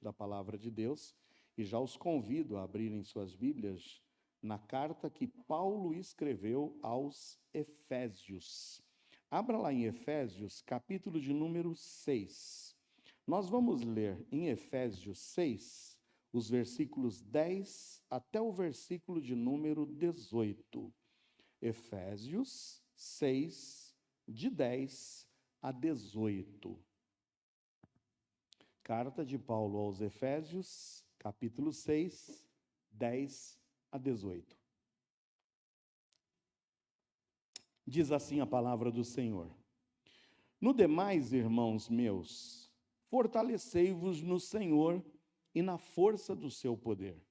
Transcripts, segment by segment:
trecho da palavra de Deus e já os convido a abrirem suas Bíblias na carta que Paulo escreveu aos Efésios. Abra lá em Efésios, capítulo de número 6. Nós vamos ler em Efésios 6, os versículos 10 até o versículo de número 18. Efésios 6, de 10 a 18. Carta de Paulo aos Efésios, capítulo 6, 10 a 18. Diz assim a palavra do Senhor: No demais, irmãos meus, fortalecei-vos no Senhor e na força do seu poder.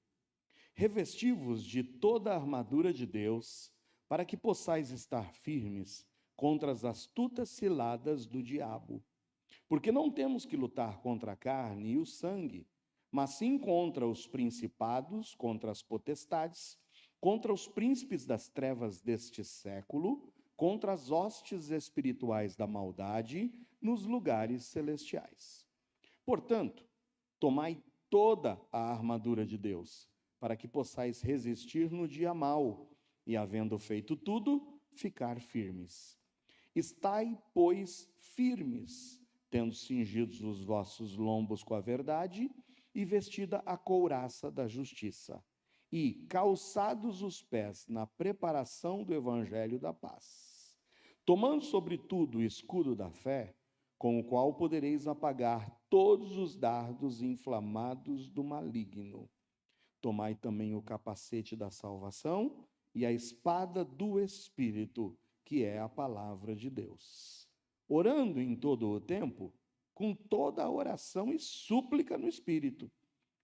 Revesti-vos de toda a armadura de Deus, para que possais estar firmes contra as astutas ciladas do diabo. Porque não temos que lutar contra a carne e o sangue, mas sim contra os principados, contra as potestades, contra os príncipes das trevas deste século, contra as hostes espirituais da maldade nos lugares celestiais. Portanto, tomai toda a armadura de Deus, para que possais resistir no dia mau, e havendo feito tudo, ficar firmes. Estai, pois, firmes, tendo cingidos os vossos lombos com a verdade, e vestida a couraça da justiça, e calçados os pés na preparação do evangelho da paz. Tomando sobretudo o escudo da fé, com o qual podereis apagar todos os dardos inflamados do maligno. Tomai também o capacete da salvação e a espada do Espírito, que é a palavra de Deus. Orando em todo o tempo, com toda a oração e súplica no Espírito,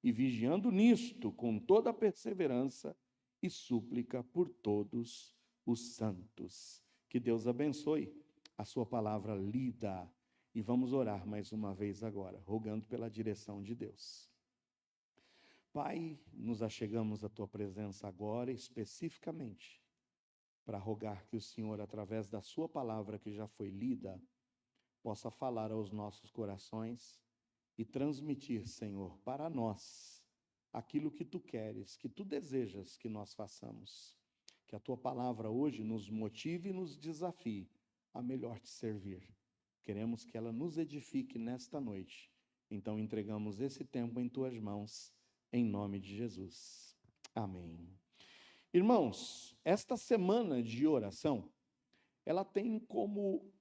e vigiando nisto com toda a perseverança e súplica por todos os santos. Que Deus abençoe a sua palavra lida. E vamos orar mais uma vez agora, rogando pela direção de Deus. Pai, nos achegamos à tua presença agora, especificamente, para rogar que o Senhor, através da sua palavra que já foi lida, possa falar aos nossos corações e transmitir, Senhor, para nós aquilo que tu queres, que tu desejas que nós façamos. Que a tua palavra hoje nos motive e nos desafie a melhor te servir. Queremos que ela nos edifique nesta noite. Então entregamos esse tempo em tuas mãos, em nome de Jesus. Amém. Irmãos, esta semana de oração, ela tem como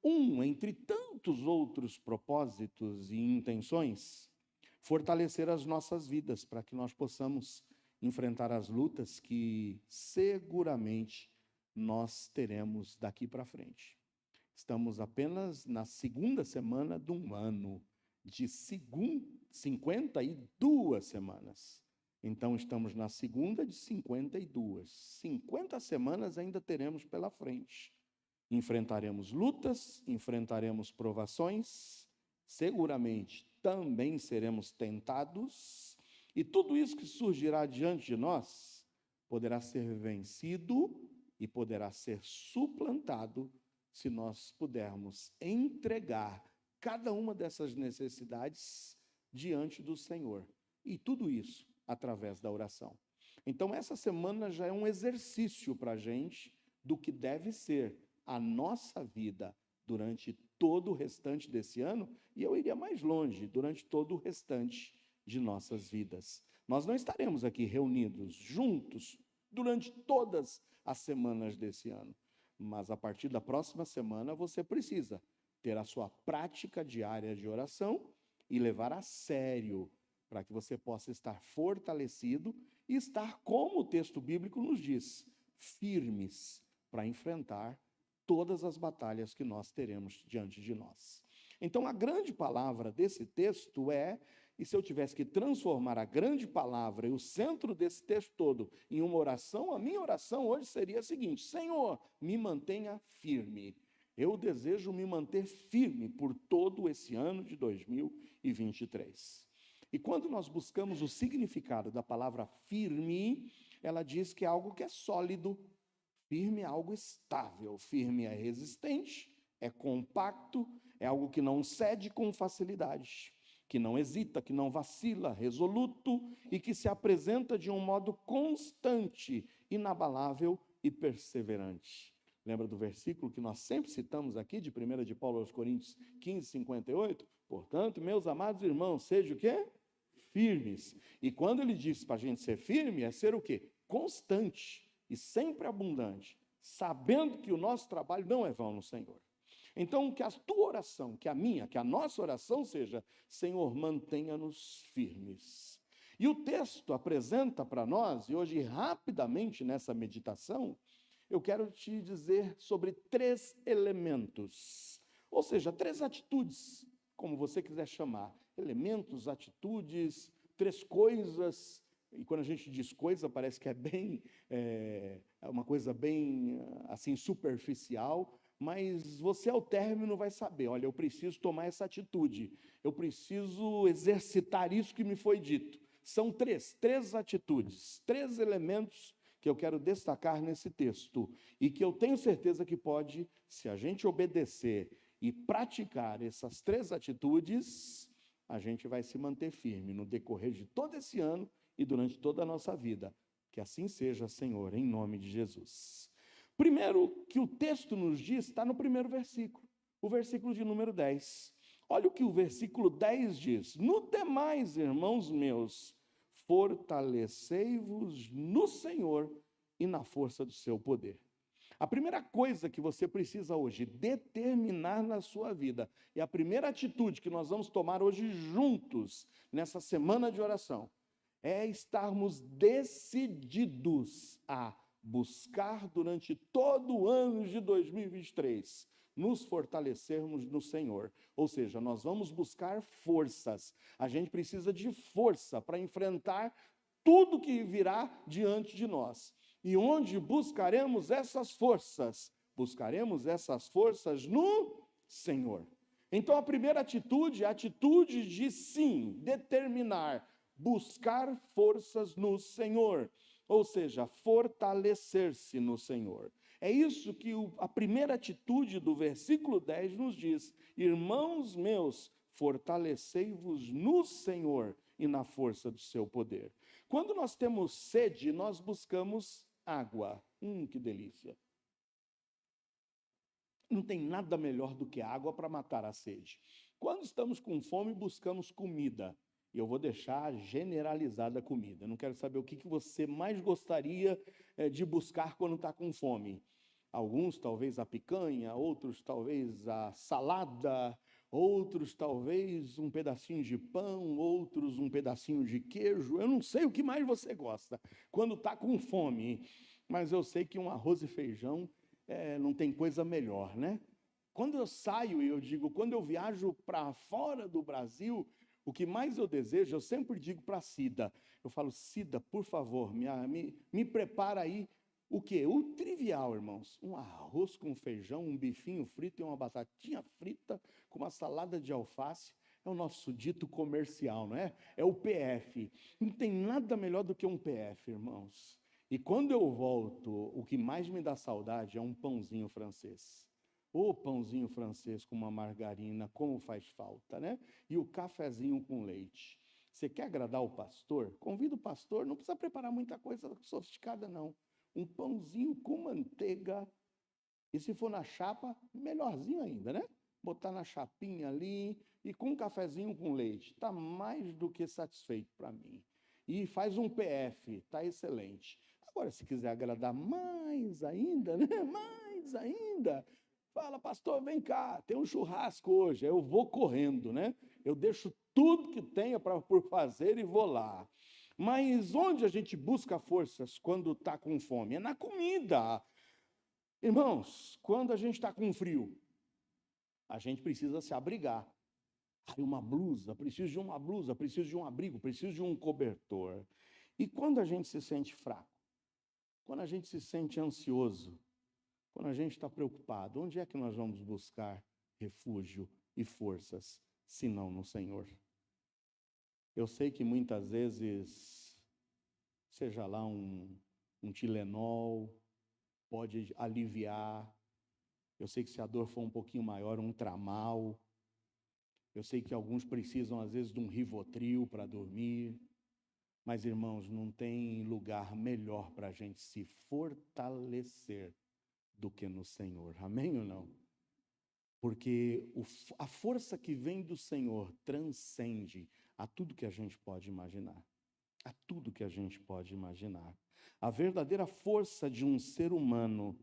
entre tantos outros propósitos e intenções, fortalecer as nossas vidas para que nós possamos enfrentar as lutas que seguramente nós teremos daqui para frente. Estamos apenas na segunda semana de um ano, de 52 semanas. Então, estamos na segunda de 52. 50 semanas ainda teremos pela frente. Enfrentaremos lutas, enfrentaremos provações, seguramente também seremos tentados, e tudo isso que surgirá diante de nós poderá ser vencido e poderá ser suplantado se nós pudermos entregar cada uma dessas necessidades diante do Senhor. E tudo isso através da oração. Então, essa semana já é um exercício para a gente do que deve ser a nossa vida durante todo o restante desse ano, e eu iria mais longe, durante todo o restante de nossas vidas. Nós não estaremos aqui reunidos juntos durante todas as semanas desse ano, mas a partir da próxima semana você precisa ter a sua prática diária de oração e levar a sério, para que você possa estar fortalecido e estar, como o texto bíblico nos diz, firmes para enfrentar todas as batalhas que nós teremos diante de nós. Então, a grande palavra desse texto e se eu tivesse que transformar a grande palavra e o centro desse texto todo em uma oração, a minha oração hoje seria a seguinte: Senhor, me mantenha firme. Eu desejo me manter firme por todo esse ano de 2023. E quando nós buscamos o significado da palavra firme, ela diz que é algo que é sólido. Firme é algo estável, firme é resistente, é compacto, é algo que não cede com facilidade. que não hesita, que não vacila, resoluto e que se apresenta de um modo constante, inabalável e perseverante. Lembra do versículo que nós sempre citamos aqui, de 1 de Paulo aos Coríntios 15, 58? Portanto, meus amados irmãos, sejam o quê? Firmes. E quando ele diz para a gente ser firme, é ser o quê? Constante e sempre abundante, sabendo que o nosso trabalho não é vão no Senhor. Então, que a tua oração, que a minha, que a nossa oração seja: Senhor, mantenha-nos firmes. E o texto apresenta para nós, e hoje rapidamente nessa meditação, eu quero te dizer sobre 3 elementos, ou seja, 3 atitudes, como você quiser chamar, elementos, atitudes, 3 coisas. E quando a gente diz coisa, parece que é uma coisa bem assim superficial, mas você ao término vai saber, olha, eu preciso tomar essa atitude, eu preciso exercitar isso que me foi dito. São três atitudes, 3 elementos que eu quero destacar nesse texto e que eu tenho certeza que pode, se a gente obedecer e praticar essas 3 atitudes, a gente vai se manter firme no decorrer de todo esse ano e durante toda a nossa vida. Que assim seja, Senhor, em nome de Jesus. Primeiro que o texto nos diz, está no primeiro versículo, o versículo de número 10. Olha o que o versículo 10 diz: no demais, irmãos meus, fortalecei-vos no Senhor e na força do seu poder. A primeira coisa que você precisa hoje determinar na sua vida, e a primeira atitude que nós vamos tomar hoje juntos, nessa semana de oração, é estarmos decididos a buscar durante todo o ano de 2023, nos fortalecermos no Senhor. Ou seja, nós vamos buscar forças. A gente precisa de força para enfrentar tudo que virá diante de nós. E onde buscaremos essas forças? Buscaremos essas forças no Senhor. Então a primeira atitude é a atitude de sim, determinar, buscar forças no Senhor, ou seja, fortalecer-se no Senhor. É isso que a primeira atitude do versículo 10 nos diz: irmãos meus, fortalecei-vos no Senhor e na força do seu poder. Quando nós temos sede, nós buscamos água. Que delícia! Não tem nada melhor do que água para matar a sede. Quando estamos com fome, buscamos comida. E eu vou deixar generalizada a comida. Eu não quero saber o que você mais gostaria de buscar quando está com fome. Alguns, talvez, a picanha, outros, talvez, a salada, outros, talvez, um pedacinho de pão, outros, um pedacinho de queijo. Eu não sei o que mais você gosta quando está com fome, mas eu sei que um arroz e feijão não tem coisa melhor, né? Quando eu saio e eu digo, quando eu viajo para fora do Brasil, o que mais eu desejo, eu sempre digo para a Cida, eu falo: Cida, por favor, me prepara aí o quê? O trivial, irmãos. Um arroz com feijão, um bifinho frito e uma batatinha frita com uma salada de alface. É o nosso dito comercial, não é? É o PF. Não tem nada melhor do que um PF, irmãos. E quando eu volto, o que mais me dá saudade é um pãozinho francês. O pãozinho francês com uma margarina, como faz falta, né? E o cafezinho com leite. Você quer agradar o pastor? Convida o pastor, não precisa preparar muita coisa sofisticada, não. Um pãozinho com manteiga, e se for na chapa, melhorzinho ainda, né? Botar na chapinha ali, e com um cafezinho com leite. Está mais do que satisfeito para mim. E faz um PF, está excelente. Agora, se quiser agradar mais ainda, né? Mais ainda... Fala, pastor, vem cá, tem um churrasco hoje. Eu vou correndo, né? Eu deixo tudo que tenha por fazer e vou lá. Mas onde a gente busca forças quando está com fome? É na comida. Irmãos, quando a gente está com frio, a gente precisa se abrigar. Uma blusa, preciso de uma blusa, preciso de um abrigo, preciso de um cobertor. E quando a gente se sente fraco, quando a gente se sente ansioso, quando a gente está preocupado, onde é que nós vamos buscar refúgio e forças, se não no Senhor? Eu sei que muitas vezes, seja lá um Tilenol, pode aliviar. Eu sei que se a dor for um pouquinho maior, um Tramal. Eu sei que alguns precisam, às vezes, de um Rivotril para dormir. Mas, irmãos, não tem lugar melhor para a gente se fortalecer do que no Senhor. Amém ou não? Porque a força que vem do Senhor transcende a tudo que a gente pode imaginar. A tudo que a gente pode imaginar. A verdadeira força de um ser humano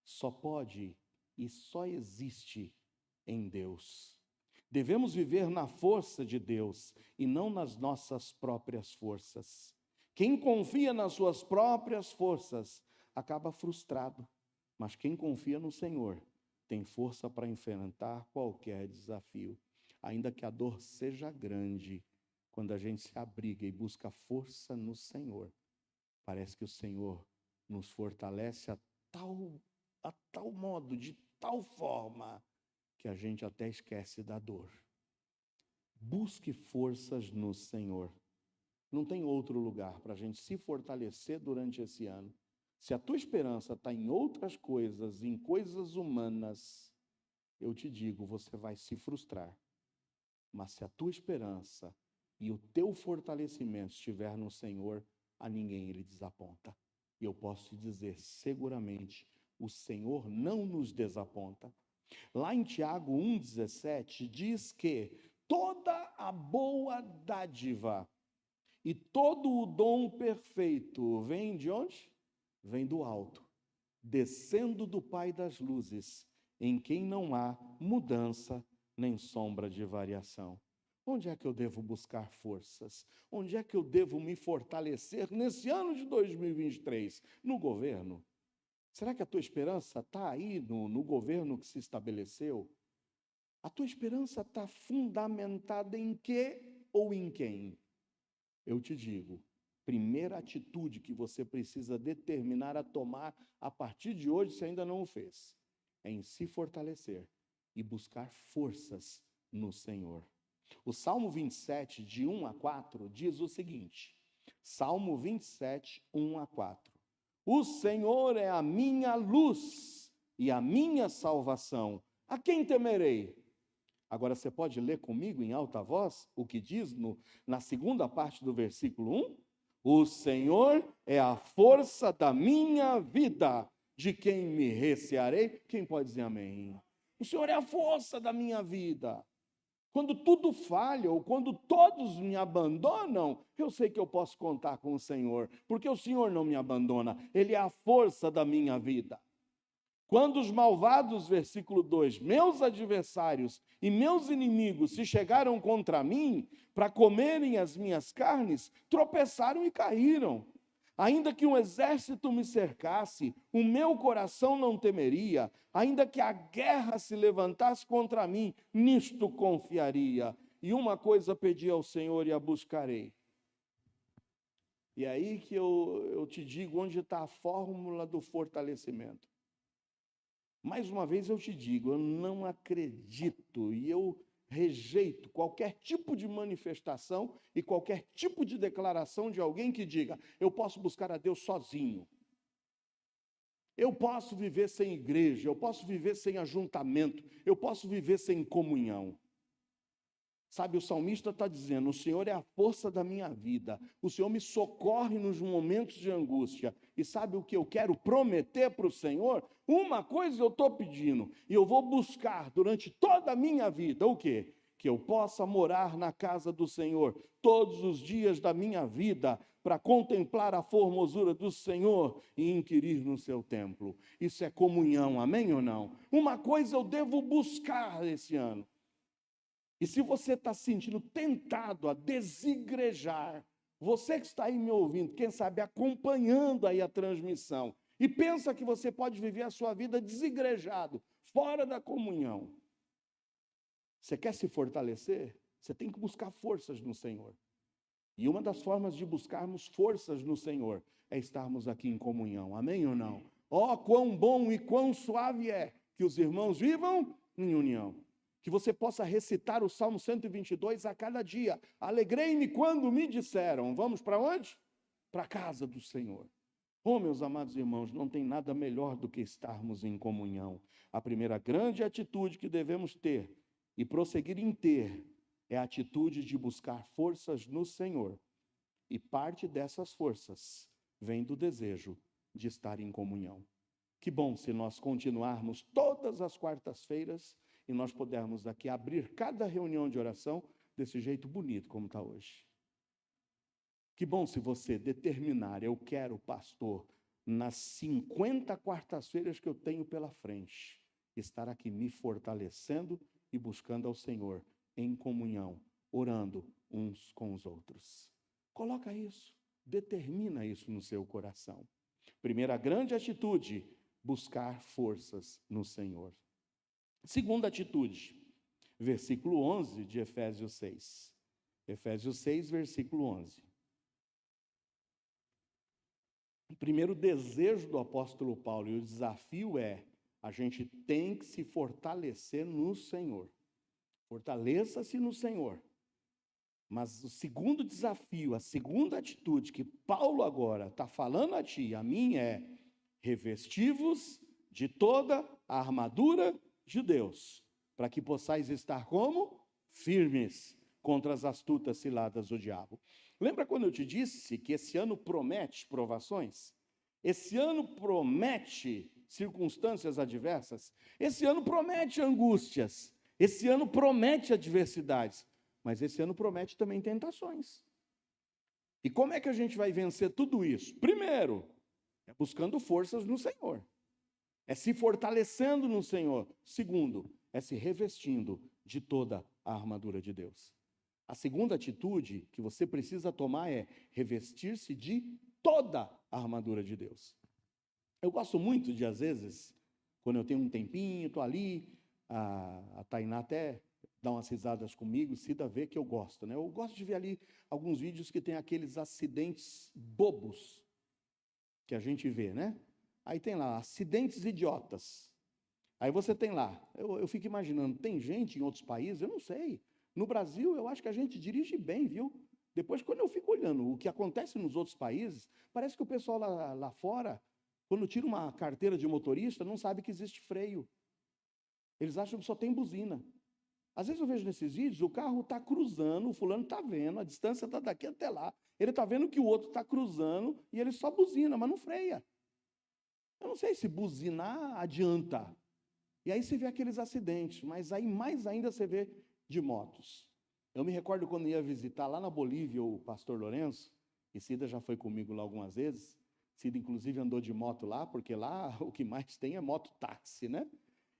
só pode e só existe em Deus. Devemos viver na força de Deus e não nas nossas próprias forças. Quem confia nas suas próprias forças acaba frustrado, mas quem confia no Senhor tem força para enfrentar qualquer desafio. Ainda que a dor seja grande, quando a gente se abriga e busca força no Senhor, parece que o Senhor nos fortalece a tal modo, de tal forma, que a gente até esquece da dor. Busque forças no Senhor. Não tem outro lugar para a gente se fortalecer durante esse ano. Se a tua esperança está em outras coisas, em coisas humanas, eu te digo, você vai se frustrar. Mas se a tua esperança e o teu fortalecimento estiver no Senhor, a ninguém ele desaponta. E eu posso te dizer, seguramente, o Senhor não nos desaponta. Lá em Tiago 1,17 diz que toda a boa dádiva e todo o dom perfeito vem de onde? Vem do alto, descendo do Pai das luzes, em quem não há mudança nem sombra de variação. Onde é que eu devo buscar forças? Onde é que eu devo me fortalecer nesse ano de 2023? No governo? Será que a tua esperança está aí no governo que se estabeleceu? A tua esperança está fundamentada em quê ou em quem? Eu te digo, primeira atitude que você precisa determinar a tomar a partir de hoje, se ainda não o fez, é em se fortalecer e buscar forças no Senhor. O Salmo 27, de 1 a 4, diz o seguinte, Salmo 27, 1 a 4. O Senhor é a minha luz e a minha salvação. A quem temerei? Agora você pode ler comigo em alta voz o que diz na segunda parte do versículo 1? O Senhor é a força da minha vida. De quem me recearei? Quem pode dizer amém? O Senhor é a força da minha vida. Quando tudo falha ou quando todos me abandonam, eu sei que eu posso contar com o Senhor, porque o Senhor não me abandona, Ele é a força da minha vida. Quando os malvados, versículo 2, meus adversários e meus inimigos se chegaram contra mim para comerem as minhas carnes, tropeçaram e caíram. Ainda que um exército me cercasse, o meu coração não temeria. Ainda que a guerra se levantasse contra mim, nisto confiaria. E uma coisa pedi ao Senhor e a buscarei. E aí que eu te digo onde está a fórmula do fortalecimento. Mais uma vez eu te digo, eu não acredito e eu rejeito qualquer tipo de manifestação e qualquer tipo de declaração de alguém que diga, eu posso buscar a Deus sozinho. Eu posso viver sem igreja, eu posso viver sem ajuntamento, eu posso viver sem comunhão. Sabe, o salmista está dizendo, o Senhor é a força da minha vida, o Senhor me socorre nos momentos de angústia. E sabe o que eu quero prometer para o Senhor? Uma coisa eu estou pedindo, e eu vou buscar durante toda a minha vida, o quê? Que eu possa morar na casa do Senhor todos os dias da minha vida, para contemplar a formosura do Senhor e inquirir no seu templo. Isso é comunhão, amém ou não? Uma coisa eu devo buscar esse ano. E se você está se sentindo tentado a desigrejar, você que está aí me ouvindo, quem sabe acompanhando aí a transmissão, e pensa que você pode viver a sua vida desigrejado, fora da comunhão. Você quer se fortalecer? Você tem que buscar forças no Senhor. E uma das formas de buscarmos forças no Senhor é estarmos aqui em comunhão. Amém ou não? Ó, quão bom e quão suave é que os irmãos vivam em união. Que você possa recitar o Salmo 122 a cada dia. Alegrei-me quando me disseram. Vamos para onde? Para a casa do Senhor. Oh, meus amados irmãos, não tem nada melhor do que estarmos em comunhão. A primeira grande atitude que devemos ter E prosseguir em ter é a atitude de buscar forças no Senhor. E parte dessas forças vem do desejo de estar em comunhão. Que bom se nós continuarmos todas as quartas-feiras e nós pudermos aqui abrir cada reunião de oração desse jeito bonito como está hoje. Que bom se você determinar, eu quero, pastor, nas 50 quartas-feiras que eu tenho pela frente, estar aqui me fortalecendo e buscando ao Senhor em comunhão, orando uns com os outros. Coloca isso, determina isso no seu coração. Primeira grande atitude, buscar forças no Senhor. Segunda atitude, versículo 11 de Efésios 6. Efésios 6, versículo 11. O primeiro desejo do apóstolo Paulo, e o desafio é, a gente tem que se fortalecer no Senhor. Fortaleça-se no Senhor. Mas o segundo desafio, a segunda atitude que Paulo agora está falando a ti, a mim é, revesti-vos de toda a armadura de Deus, para que possais estar como? Firmes contra as astutas ciladas do diabo. Lembra quando eu te disse que esse ano promete provações? Esse ano promete circunstâncias adversas? Esse ano promete angústias? Esse ano promete adversidades? Mas esse ano promete também tentações. E como é que a gente vai vencer tudo isso? Primeiro, é buscando forças no Senhor. É se fortalecendo no Senhor. Segundo, é se revestindo de toda a armadura de Deus. A segunda atitude que você precisa tomar é revestir-se de toda a armadura de Deus. Eu gosto muito de, às vezes, quando eu tenho um tempinho, estou ali, a Tainá até dá umas risadas comigo, Cida vê que eu gosto, né? Eu gosto de ver ali alguns vídeos que tem aqueles acidentes bobos que a gente vê, né? Aí tem lá, acidentes idiotas. Aí você tem lá, eu fico imaginando, tem gente em outros países, eu não sei. No Brasil, eu acho que a gente dirige bem, viu? Depois, quando eu fico olhando o que acontece nos outros países, parece que o pessoal lá fora, quando tira uma carteira de motorista, não sabe que existe freio. Eles acham que só tem buzina. Às vezes eu vejo nesses vídeos, o carro está cruzando, o fulano está vendo, a distância está daqui até lá. Ele está vendo que o outro está cruzando e ele só buzina, mas não freia. Eu não sei se buzinar adianta. E aí você vê aqueles acidentes, mas aí mais ainda você vê de motos. Eu me recordo quando ia visitar lá na Bolívia o pastor Lourenço, e Cida já foi comigo lá algumas vezes. Cida, inclusive, andou de moto lá, porque lá o que mais tem é moto-táxi, né?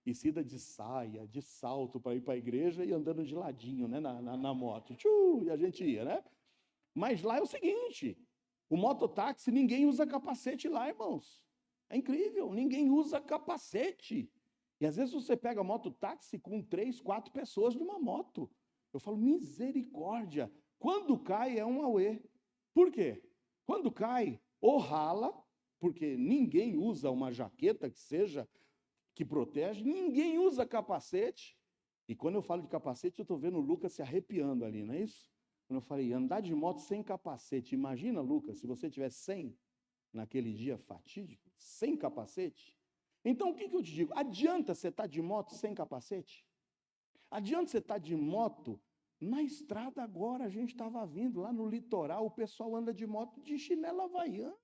E Cida de saia, de salto para ir para a igreja e andando de ladinho, né, na moto. E a gente ia, né? Mas lá é o seguinte, o mototáxi, ninguém usa capacete lá, irmãos. É incrível, ninguém usa capacete. E às vezes você pega mototáxi com 3, 4 pessoas numa moto. Eu falo, misericórdia. Quando cai é um auê. Por quê? Quando cai, ou rala, porque ninguém usa uma jaqueta que protege, ninguém usa capacete. E quando eu falo de capacete, eu estou vendo o Lucas se arrepiando ali, não é isso? Quando eu falei, andar de moto sem capacete, imagina, Lucas, se você tivesse 100 naquele dia fatídico, sem capacete. Então, o que eu te digo? Adianta você estar de moto sem capacete? Adianta você estar de moto? Na estrada agora, a gente estava vindo lá no litoral, o pessoal anda de moto de chinela havaiana.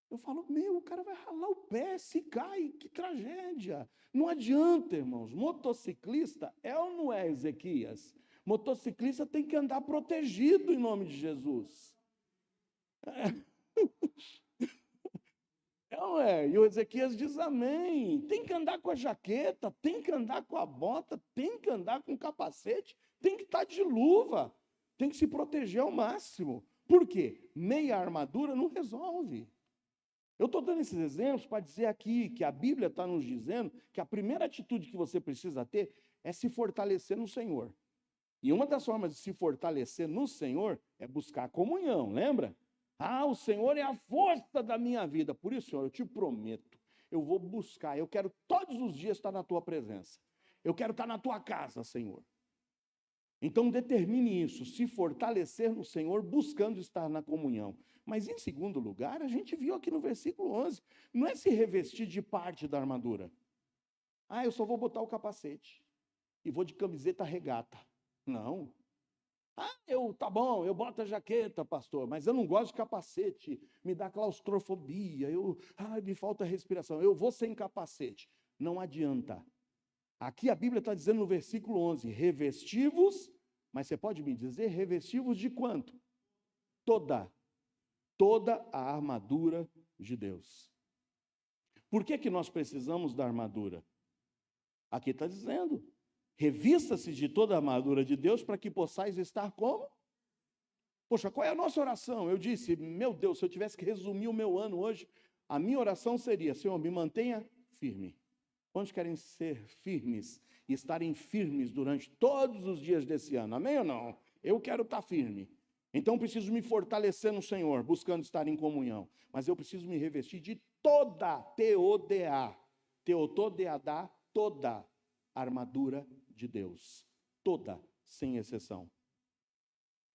Eu falo, o cara vai ralar o pé, se cai, que tragédia. Não adianta, irmãos. Motociclista é ou não é, Ezequias? Motociclista tem que andar protegido em nome de Jesus. É ou é? E o Ezequias diz amém. Tem que andar com a jaqueta, tem que andar com a bota, tem que andar com o capacete, tem que estar de luva, tem que se proteger ao máximo. Por quê? Meia armadura não resolve. Eu estou dando esses exemplos para dizer aqui que a Bíblia está nos dizendo que a primeira atitude que você precisa ter é se fortalecer no Senhor. E uma das formas de se fortalecer no Senhor é buscar comunhão, lembra? O Senhor é a força da minha vida. Por isso, Senhor, eu te prometo, eu vou buscar, eu quero todos os dias estar na tua presença. Eu quero estar na tua casa, Senhor. Então determine isso, se fortalecer no Senhor, buscando estar na comunhão. Mas em segundo lugar, a gente viu aqui no versículo 11, não é se revestir de parte da armadura. Eu só vou botar o capacete. e vou de camiseta regata. Não. Tá bom, eu boto a jaqueta, pastor, mas eu não gosto de capacete, me dá claustrofobia, me falta respiração, eu vou sem capacete. Não adianta. Aqui a Bíblia está dizendo no versículo 11, revestivos, mas você pode me dizer, revestivos de quanto? Toda a armadura de Deus. Por que nós precisamos da armadura? Aqui está dizendo, revista-se de toda a armadura de Deus para que possais estar como? Poxa, qual é a nossa oração? Eu disse, meu Deus, se eu tivesse que resumir o meu ano hoje, a minha oração seria, Senhor, me mantenha firme. Quantos querem ser firmes e estarem firmes durante todos os dias desse ano? Amém ou não? Eu quero estar firme. Então preciso me fortalecer no Senhor, buscando estar em comunhão. Mas eu preciso me revestir de toda, teotodeadá, toda a armadura de Deus. Toda, sem exceção.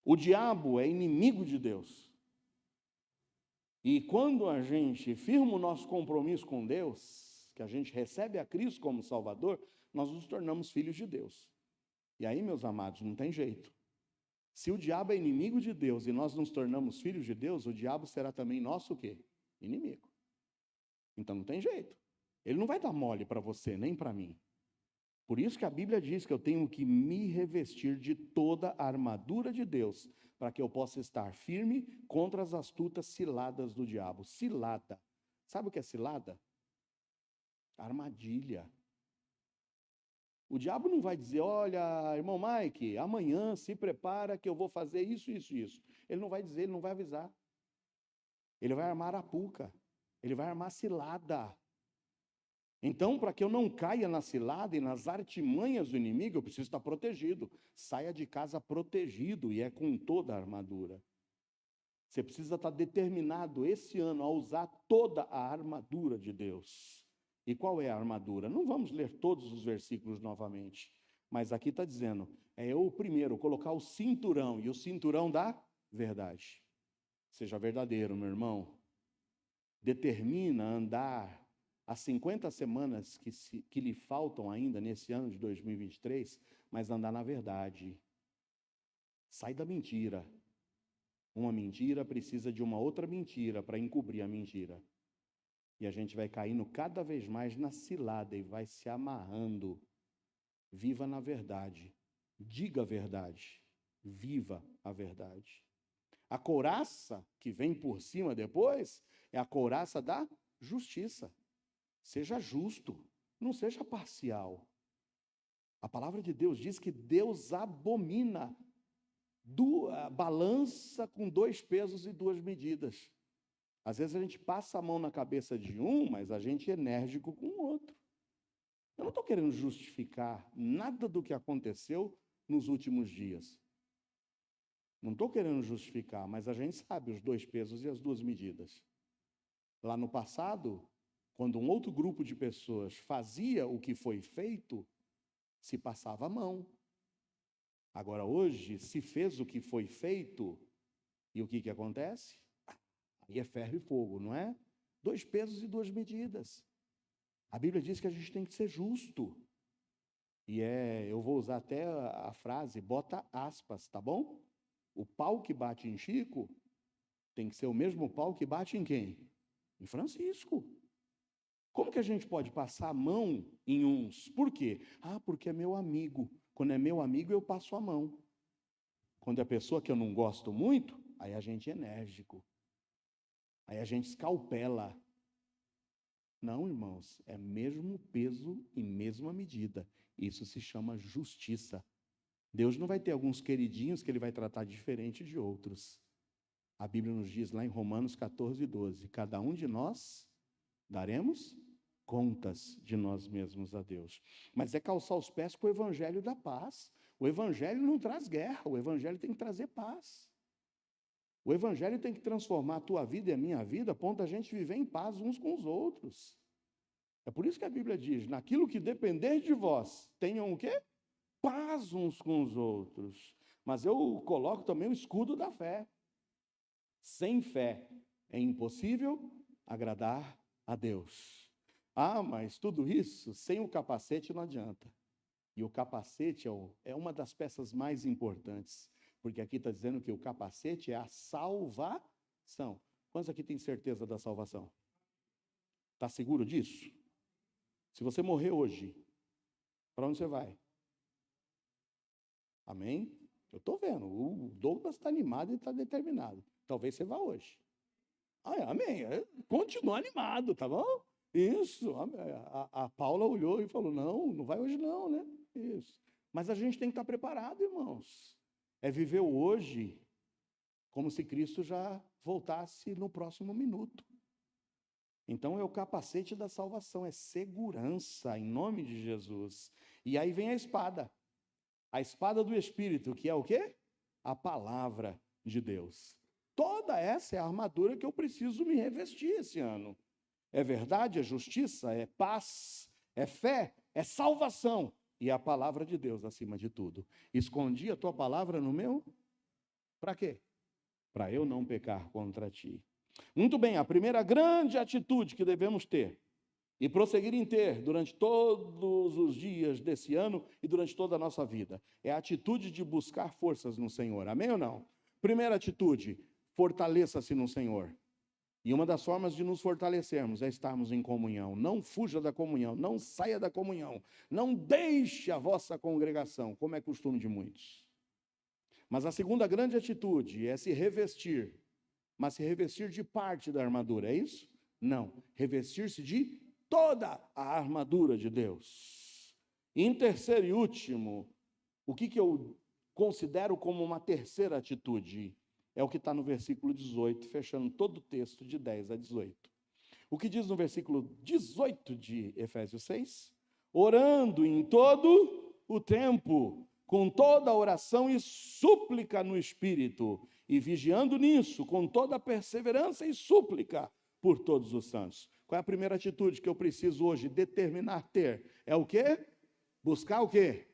O diabo é inimigo de Deus. E quando a gente firma o nosso compromisso com Deus, que a gente recebe a Cristo como Salvador, nós nos tornamos filhos de Deus. E aí, meus amados, não tem jeito. Se o diabo é inimigo de Deus e nós nos tornamos filhos de Deus, o diabo será também nosso o quê? Inimigo. Então não tem jeito. Ele não vai dar mole para você, nem para mim. Por isso que a Bíblia diz que eu tenho que me revestir de toda a armadura de Deus, para que eu possa estar firme contra as astutas ciladas do diabo. Cilada. Sabe o que é cilada? Armadilha. O diabo não vai dizer, olha, irmão Mike, amanhã se prepara que eu vou fazer isso, isso, isso. Ele não vai dizer, ele não vai avisar. Ele vai armar arapuca. Ele vai armar cilada. Então, para que eu não caia na cilada e nas artimanhas do inimigo, eu preciso estar protegido. Saia de casa protegido, e é com toda a armadura. Você precisa estar determinado esse ano a usar toda a armadura de Deus. E qual é a armadura? Não vamos ler todos os versículos novamente, mas aqui está dizendo, eu primeiro colocar o cinturão, e o cinturão da verdade. Seja verdadeiro, meu irmão. Determina andar as 50 semanas que lhe faltam ainda nesse ano de 2023, mas andar na verdade. Sai da mentira. Uma mentira precisa de uma outra mentira para encobrir a mentira. E a gente vai caindo cada vez mais na cilada e vai se amarrando. Viva na verdade. Diga a verdade. Viva a verdade. A couraça que vem por cima depois é a couraça da justiça. Seja justo, não seja parcial. A palavra de Deus diz que Deus abomina balança com 2 pesos e 2 medidas. Às vezes a gente passa a mão na cabeça de um, mas a gente é enérgico com o outro. Eu não estou querendo justificar nada do que aconteceu nos últimos dias. Não estou querendo justificar, mas a gente sabe os 2 pesos e as 2 medidas. Lá no passado, quando um outro grupo de pessoas fazia o que foi feito, se passava a mão. Agora hoje, se fez o que foi feito, e o que acontece? Aí é ferro e fogo, não é? 2 pesos e 2 medidas. A Bíblia diz que a gente tem que ser justo. E eu vou usar até a frase, bota aspas, tá bom? O pau que bate em Chico tem que ser o mesmo pau que bate em quem? Em Francisco. Como que a gente pode passar a mão em uns? Por quê? Porque é meu amigo. Quando é meu amigo, eu passo a mão. Quando é pessoa que eu não gosto muito, aí a gente é enérgico. Aí a gente escalpela. Não, irmãos, é mesmo peso e mesma medida. Isso se chama justiça. Deus não vai ter alguns queridinhos que ele vai tratar diferente de outros. A Bíblia nos diz lá em Romanos 14:12, cada um de nós daremos contas de nós mesmos a Deus. Mas é calçar os pés com o evangelho da paz. O evangelho não traz guerra, o evangelho tem que trazer paz. O evangelho tem que transformar a tua vida e a minha vida, a ponto da gente viver em paz uns com os outros. É por isso que a Bíblia diz, naquilo que depender de vós, tenham o quê? Paz uns com os outros. Mas eu coloco também o escudo da fé. Sem fé é impossível agradar a Deus. Mas tudo isso sem o capacete não adianta. E o capacete é uma das peças mais importantes, porque aqui está dizendo que o capacete é a salvação. Quantos aqui têm certeza da salvação? Está seguro disso? Se você morrer hoje, para onde você vai? Amém? Eu estou vendo, o Douglas está animado e está determinado. Talvez você vá hoje. Amém. Continua animado, tá bom? Isso. A Paula olhou e falou, não vai hoje não, né? Isso. Mas a gente tem que estar preparado, irmãos. É viver o hoje como se Cristo já voltasse no próximo minuto. Então é o capacete da salvação, é segurança em nome de Jesus. E aí vem a espada do Espírito, que é o quê? A palavra de Deus. Toda essa é a armadura que eu preciso me revestir esse ano. É verdade, é justiça, é paz, é fé, é salvação. E a palavra de Deus acima de tudo. Escondi a tua palavra no meu? Para quê? Para eu não pecar contra ti. Muito bem, a primeira grande atitude que devemos ter e prosseguir em ter durante todos os dias desse ano e durante toda a nossa vida é a atitude de buscar forças no Senhor. Amém ou não? Primeira atitude, fortaleça-se no Senhor. E uma das formas de nos fortalecermos é estarmos em comunhão. Não fuja da comunhão, não saia da comunhão, não deixe a vossa congregação, como é costume de muitos. Mas a segunda grande atitude é se revestir, mas se revestir de parte da armadura, é isso? Não, revestir-se de toda a armadura de Deus. E em terceiro e último, o que eu considero como uma terceira atitude? É o que está no versículo 18, fechando todo o texto de 10 a 18. O que diz no versículo 18 de Efésios 6? Orando em todo o tempo, com toda oração e súplica no Espírito, e vigiando nisso, com toda perseverança e súplica por todos os santos. Qual é a primeira atitude que eu preciso hoje determinar ter? É o quê? Buscar o quê?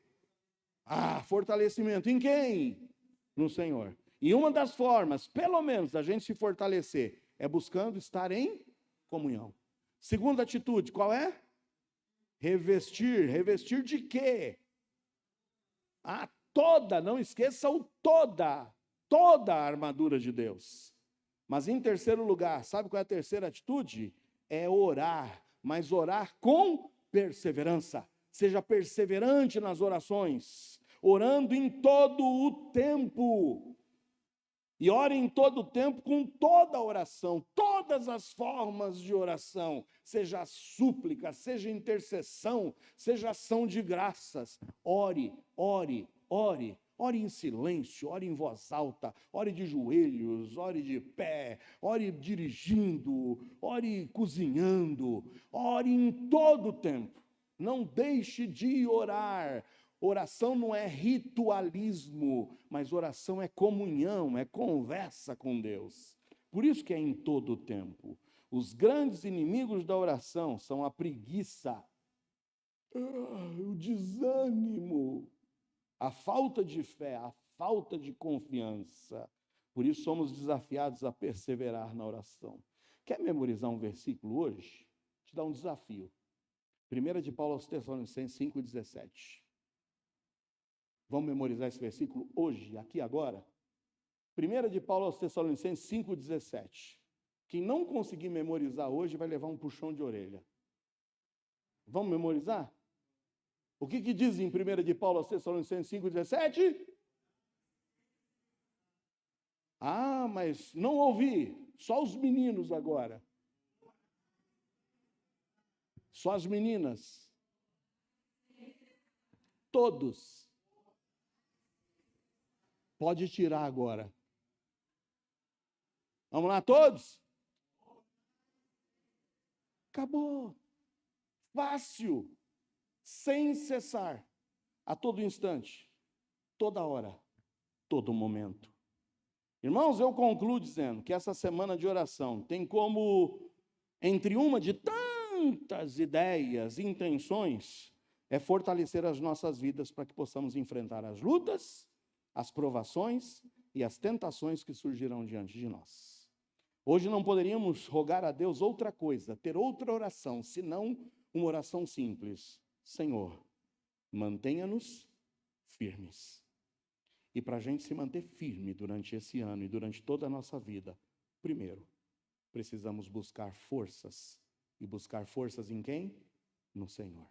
Fortalecimento. Em quem? No Senhor. E uma das formas, pelo menos, da gente se fortalecer é buscando estar em comunhão. Segunda atitude, qual é? Revestir. Revestir de quê? Toda, não esqueça o toda a armadura de Deus. Mas em terceiro lugar, sabe qual é a terceira atitude? É orar, mas orar com perseverança. Seja perseverante nas orações, orando em todo o tempo. E ore em todo o tempo com toda a oração, todas as formas de oração, seja súplica, seja intercessão, seja ação de graças. Ore, ore, ore. Ore em silêncio, ore em voz alta, ore de joelhos, ore de pé, ore dirigindo, ore cozinhando, ore em todo o tempo. Não deixe de orar. Oração não é ritualismo, mas oração é comunhão, é conversa com Deus. Por isso que é em todo o tempo. Os grandes inimigos da oração são a preguiça, o desânimo, a falta de fé, a falta de confiança. Por isso somos desafiados a perseverar na oração. Quer memorizar um versículo hoje? Te dá um desafio. 1 de Paulo aos Tessalonicenses 5,17. Vamos memorizar esse versículo hoje, aqui agora? 1 de Paulo aos Tessalonicenses 5,17. Quem não conseguir memorizar hoje vai levar um puxão de orelha. Vamos memorizar? O que diz em 1 de Paulo aos Tessalonicenses 5,17? Mas não ouvi. Só os meninos agora. Só as meninas. Todos. Pode tirar agora. Vamos lá, todos? Acabou. Fácil. Sem cessar. A todo instante. Toda hora. Todo momento. Irmãos, eu concluo dizendo que essa semana de oração tem como, entre uma de tantas ideias, intenções, é fortalecer as nossas vidas para que possamos enfrentar as lutas, as provações e as tentações que surgirão diante de nós. Hoje não poderíamos rogar a Deus outra coisa, ter outra oração, senão uma oração simples. Senhor, Mantenha-nos firmes. E para a gente se manter firme durante esse ano e durante toda a nossa vida, primeiro, precisamos buscar forças. E buscar forças em quem? No Senhor.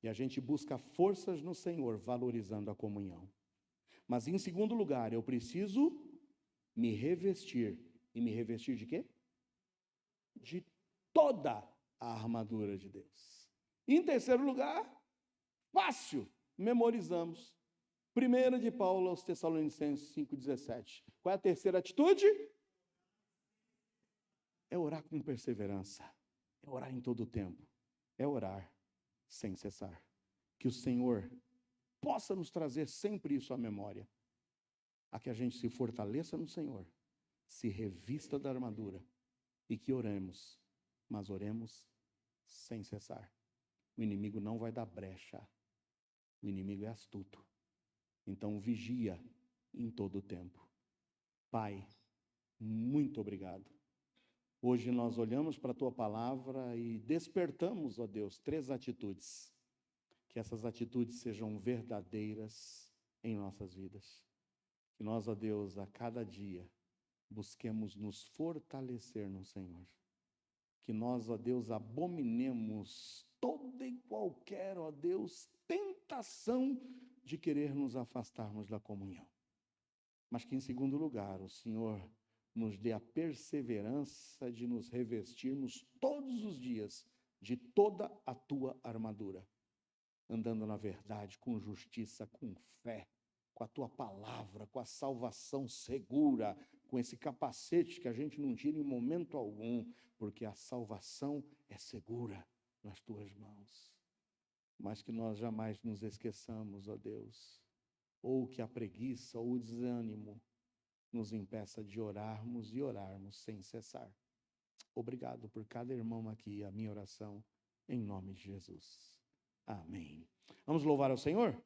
E a gente busca forças no Senhor, valorizando a comunhão. Mas em segundo lugar, eu preciso me revestir. E me revestir de quê? De toda a armadura de Deus. E em terceiro lugar, fácil, memorizamos. 1 de Paulo aos Tessalonicenses 5,17. Qual é a terceira atitude? É orar com perseverança. É orar em todo o tempo. É orar sem cessar. Que o Senhor possa nos trazer sempre isso à memória. A que a gente se fortaleça no Senhor, se revista da armadura e que oremos, mas oremos sem cessar. O inimigo não vai dar brecha. O inimigo é astuto. Então vigia em todo o tempo. Pai, muito obrigado. Hoje nós olhamos para a Tua palavra e despertamos, ó Deus, 3 atitudes. Que essas atitudes sejam verdadeiras em nossas vidas. Que nós, ó Deus, a cada dia busquemos nos fortalecer no Senhor. Que nós, ó Deus, abominemos toda e qualquer, ó Deus, tentação de querer nos afastarmos da comunhão. Mas que, em segundo lugar, o Senhor nos dê a perseverança de nos revestirmos todos os dias de toda a Tua armadura, andando na verdade, com justiça, com fé, com a Tua palavra, com a salvação segura, com esse capacete que a gente não tira em momento algum, porque a salvação é segura nas Tuas mãos. Mas que nós jamais nos esqueçamos, ó Deus, ou que a preguiça ou o desânimo nos impeça de orarmos e orarmos sem cessar. Obrigado por cada irmão aqui, a minha oração, em nome de Jesus. Amém. Vamos louvar ao Senhor?